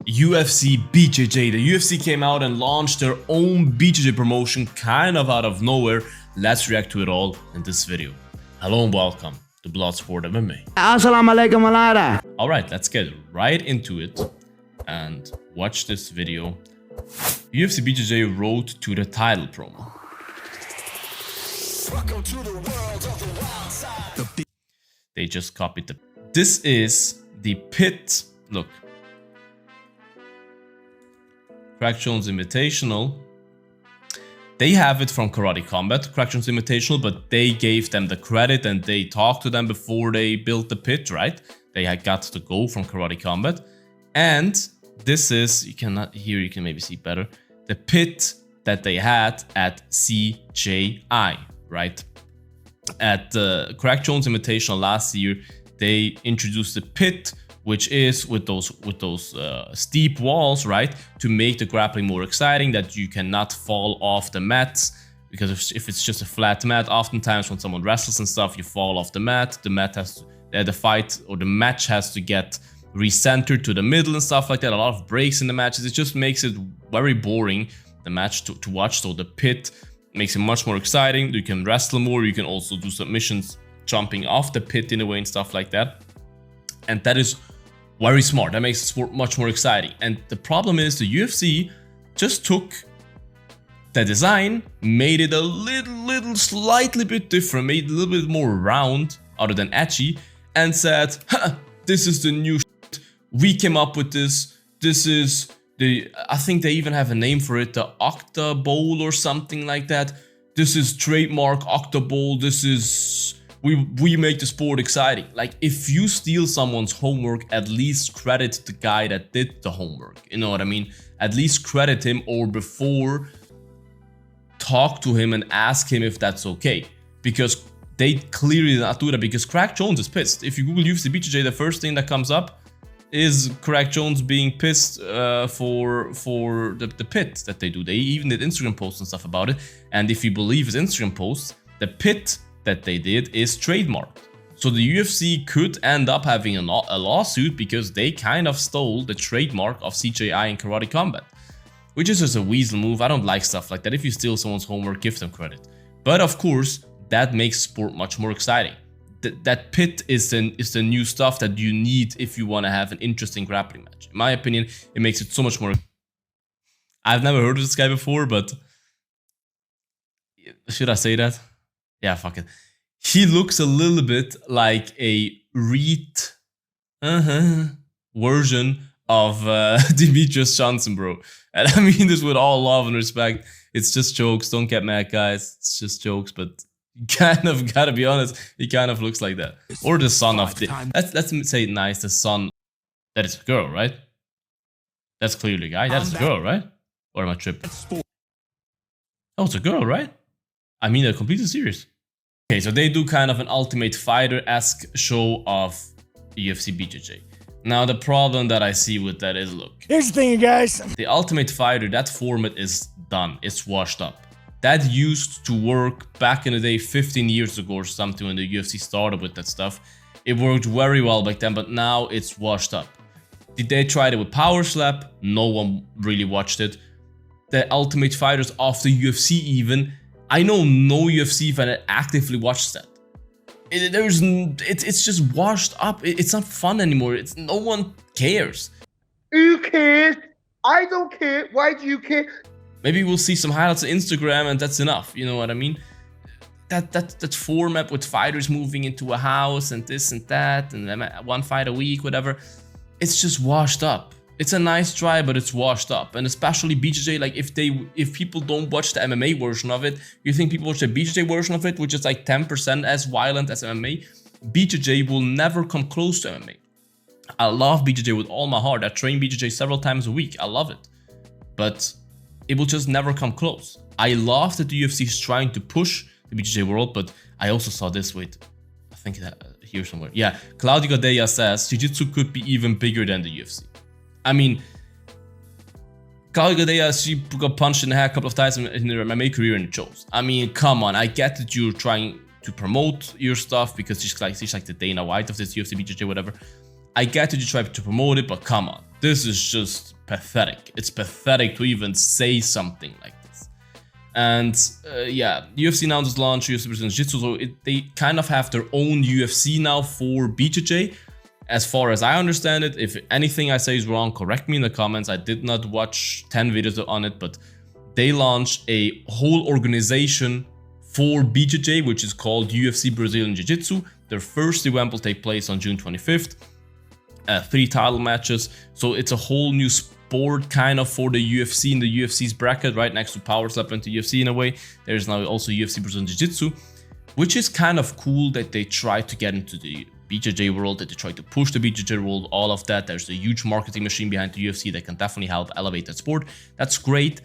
UFC BJJ. The UFC came out and launched their own BJJ promotion kind of out of nowhere. Let's react to it all in this video. Hello and welcome to Bloodsport MMA. Assalamu alaikum alaikum. Alright, let's get right into it and watch this video. UFC BJJ Road to the Title promo. Welcome to the world of the wild side. They just copied the... This is the pit. Look. Crack Jones Invitational. They have it from Karate Combat, Crack Jones Invitational, but they gave them the credit and they talked to them before they built the pit, right? They had got to go from Karate Combat. And this is, you cannot, here you can maybe see better, the pit that they had at CJI, right? At the Crack Jones Invitational last year, they introduced the pit, which is with those steep walls, right, to make the grappling more exciting, that you cannot fall off the mats, because if it's just a flat mat, oftentimes when someone wrestles and stuff, you fall off the mat has to, the fight or the match has to get recentered to the middle and stuff like that. A lot of breaks in the matches. It just makes it very boring, the match to watch. So the pit makes it much more exciting. You can wrestle more. You can also do submissions jumping off the pit in a way and stuff like that. And that is very smart. That makes the sport much more exciting. And the problem is the UFC just took the design, made it a little slightly bit different, made it a little bit more round other than edgy, and said, this is the new shit. We came up with this. This is the, I think they even have a name for it, the Octa Bowl or something like that. This is trademark Octa Bowl. This is, we make the sport exciting. Like, if you steal someone's homework, at least credit the guy that did the homework. You know what I mean? At least credit him, or before, talk to him and ask him if that's okay. Because they clearly did not do that, because Crack Jones is pissed. If you Google UFC BJJ, the first thing that comes up is Crack Jones being pissed for the pit that they do. They even did Instagram posts and stuff about it. And if you believe his Instagram posts, the pit that they did is trademarked. So the UFC could end up having a lawsuit because they kind of stole the trademark of CJI and Karate Combat, which is just a weasel move. I don't like stuff like that. If you steal someone's homework, give them credit. But of course, that makes sport much more exciting. That pit is the new stuff that you need if you want to have an interesting grappling match. In my opinion, it makes it so much more. I've never heard of this guy before, but should I say that? Yeah, fuck it. He looks a little bit like a version of Demetrius Johnson, bro. And I mean this with all love and respect. It's just jokes. Don't get mad, guys. It's just jokes, but you kind of gotta be honest. He kind of looks like that. Or the son of the... Let's say it nice. The son... That is a girl, right? That's clearly a guy. That's a girl, right? Or am I tripping? Oh, it's a girl, right? I mean, they're completely serious. Okay, so they do kind of an Ultimate Fighter-esque show of UFC BJJ. Now, the problem that I see with that is, look. Here's the thing, you guys. The Ultimate Fighter, that format is done. It's washed up. That used to work back in the day, 15 years ago or something, when the UFC started with that stuff. It worked very well back then, but now it's washed up. Did they try it with Power Slap? No one really watched it. The Ultimate Fighters of the UFC even, I know no UFC fan that actively watches that. It's just washed up. It's not fun anymore. No one cares. You care? I don't care. Why do you care? Maybe we'll see some highlights on Instagram and that's enough. You know what I mean? That format with fighters moving into a house and this and that and one fight a week, whatever. It's just washed up. It's a nice try, but it's washed up. And especially BJJ, like if people don't watch the MMA version of it, you think people watch the BJJ version of it, which is like 10% as violent as MMA, BJJ will never come close to MMA. I love BJJ with all my heart. I train BJJ several times a week. I love it. But it will just never come close. I love that the UFC is trying to push the BJJ world, but I also saw this, wait, I think that here somewhere. Yeah, Claudia Gadelha says Jiu-Jitsu could be even bigger than the UFC. I mean, Claudia Gadelha, she got punched in the head a couple of times in her MMA career and it shows. I mean, come on, I get that you're trying to promote your stuff because she's like the Dana White of this UFC BJJ, whatever. I get that you try to promote it, but come on. This is just pathetic. It's pathetic to even say something like this. And yeah, UFC now just launched UFC Brazilian Jiu-Jitsu, so they kind of have their own UFC now for BJJ. As far as I understand it, if anything I say is wrong, correct me in the comments. I did not watch 10 videos on it, but they launched a whole organization for BJJ, which is called UFC Brazilian Jiu-Jitsu. Their first event will take place on June 25th. 3 title matches. So it's a whole new sport kind of for the UFC in the UFC's bracket, right next to Power Supplement to UFC in a way. There's now also UFC Brazilian Jiu-Jitsu, which is kind of cool that they try to get into the BJJ world, that they try to push the BJJ world, all of that. There's a huge marketing machine behind the UFC that can definitely help elevate that sport. That's great.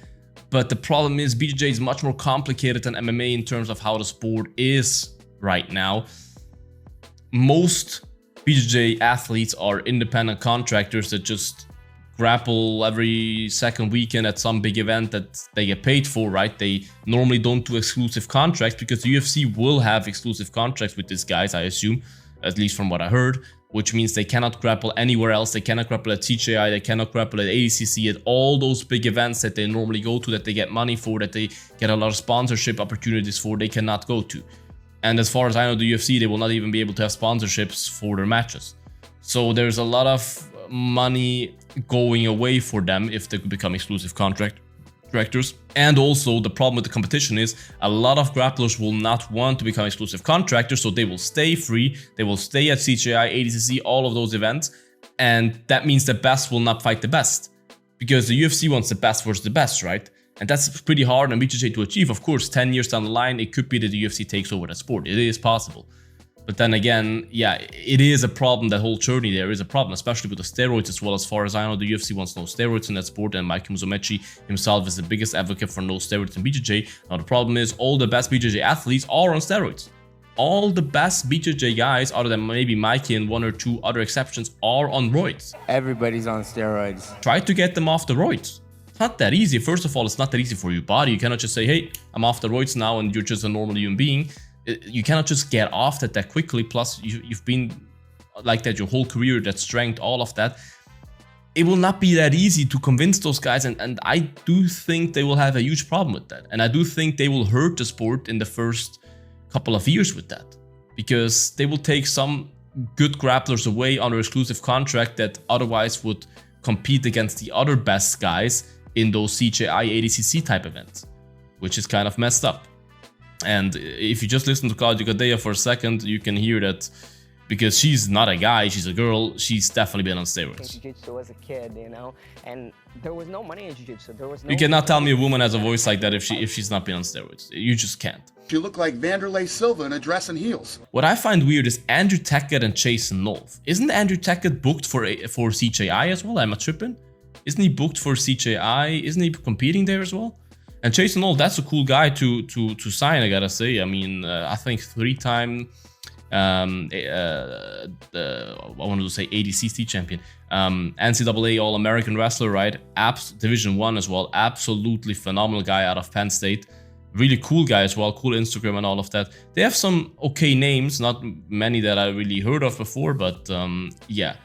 But the problem is BJJ is much more complicated than MMA in terms of how the sport is right now. Most BJJ athletes are independent contractors that just grapple every second weekend at some big event that they get paid for, right? They normally don't do exclusive contracts because the UFC will have exclusive contracts with these guys, I assume, at least from what I heard, which means they cannot grapple anywhere else. They cannot grapple at CJI, they cannot grapple at ADCC, at all those big events that they normally go to, that they get money for, that they get a lot of sponsorship opportunities for, they cannot go to. And as far as I know, the UFC, they will not even be able to have sponsorships for their matches. So there's a lot of money going away for them if they become exclusive contractors. And also the problem with the competition is a lot of grapplers will not want to become exclusive contractors, so they will stay free. They will stay at CJI, ADCC, all of those events. And that means the best will not fight the best, because the UFC wants the best versus the best, right? And that's pretty hard on BJJ to achieve. Of course, 10 years down the line, it could be that the UFC takes over that sport. It is possible. But then again, yeah, it is a problem. That whole journey there is a problem, especially with the steroids as well. As far as I know, the UFC wants no steroids in that sport, and Mikey Musumecci himself is the biggest advocate for no steroids in BJJ. Now, the problem is all the best BJJ athletes are on steroids. All the best BJJ guys, other than maybe Mikey and 1 or 2 other exceptions, are on roids. Everybody's on steroids. Try to get them off the roids. It's not that easy. First of all, it's not that easy for your body. You cannot just say, hey, I'm off the roids now and you're just a normal human being. You cannot just get off that quickly. Plus, you've been like that your whole career, that strength, all of that. It will not be that easy to convince those guys. And I do think they will have a huge problem with that. And I do think they will hurt the sport in the first couple of years with that. Because they will take some good grapplers away under exclusive contract that otherwise would compete against the other best guys in those CJI ADCC type events, which is kind of messed up. And if you just listen to Claudia Gadelha for a second, you can hear that because she's not a guy, she's a girl, she's definitely been on steroids. Jiu-Jitsu as a kid, you know, and there was no money in Jiu-Jitsu. There was no. You cannot tell me a woman has a voice like that if she's not been on steroids. You just can't. You look like Vanderlei Silva in a dress and heels. What I find weird is Andrew Tackett and Jason Nolf. Isn't Andrew Tackett booked for CJI as well? Am I tripping? Isn't he booked for CJI? Isn't he competing there as well? And Jason Nolf, that's a cool guy to sign, I gotta say. I mean, I think 3-time, I wanted to say ADCC champion, NCAA All-American wrestler, right? Division 1 as well. Absolutely phenomenal guy out of Penn State. Really cool guy as well. Cool Instagram and all of that. They have some okay names, not many that I really heard of before, but yeah.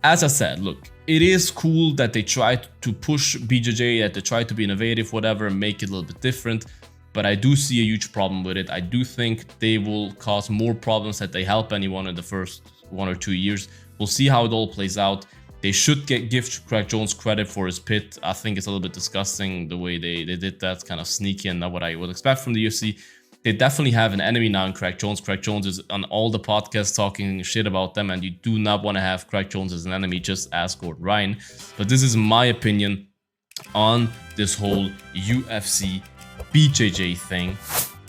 As I said, look, it is cool that they try to push BJJ, that they try to be innovative, whatever, and make it a little bit different. But I do see a huge problem with it. I do think they will cause more problems than they help anyone in the first 1 or 2 years. We'll see how it all plays out. They should give Craig Jones credit for his pit. I think it's a little bit disgusting the way they did that, kind of sneaky and not what I would expect from the UFC. They definitely have an enemy now in Craig Jones. Craig Jones is on all the podcasts talking shit about them, and you do not want to have Craig Jones as an enemy. Just ask Gordon Ryan. But this is my opinion on this whole UFC BJJ thing.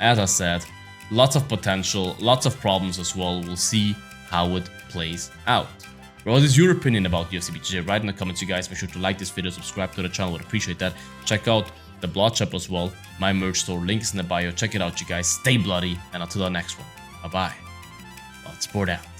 As I said, lots of potential, lots of problems as well. We'll see how it plays out. What is your opinion about UFC BJJ? Write in the comments, you guys. Make sure to like this video, subscribe to the channel. Would appreciate that. Check out the Bloodsport as well, my merch store, link is in the bio. Check it out, you guys. Stay bloody, and until the next one, bye bye. Bloodsport out.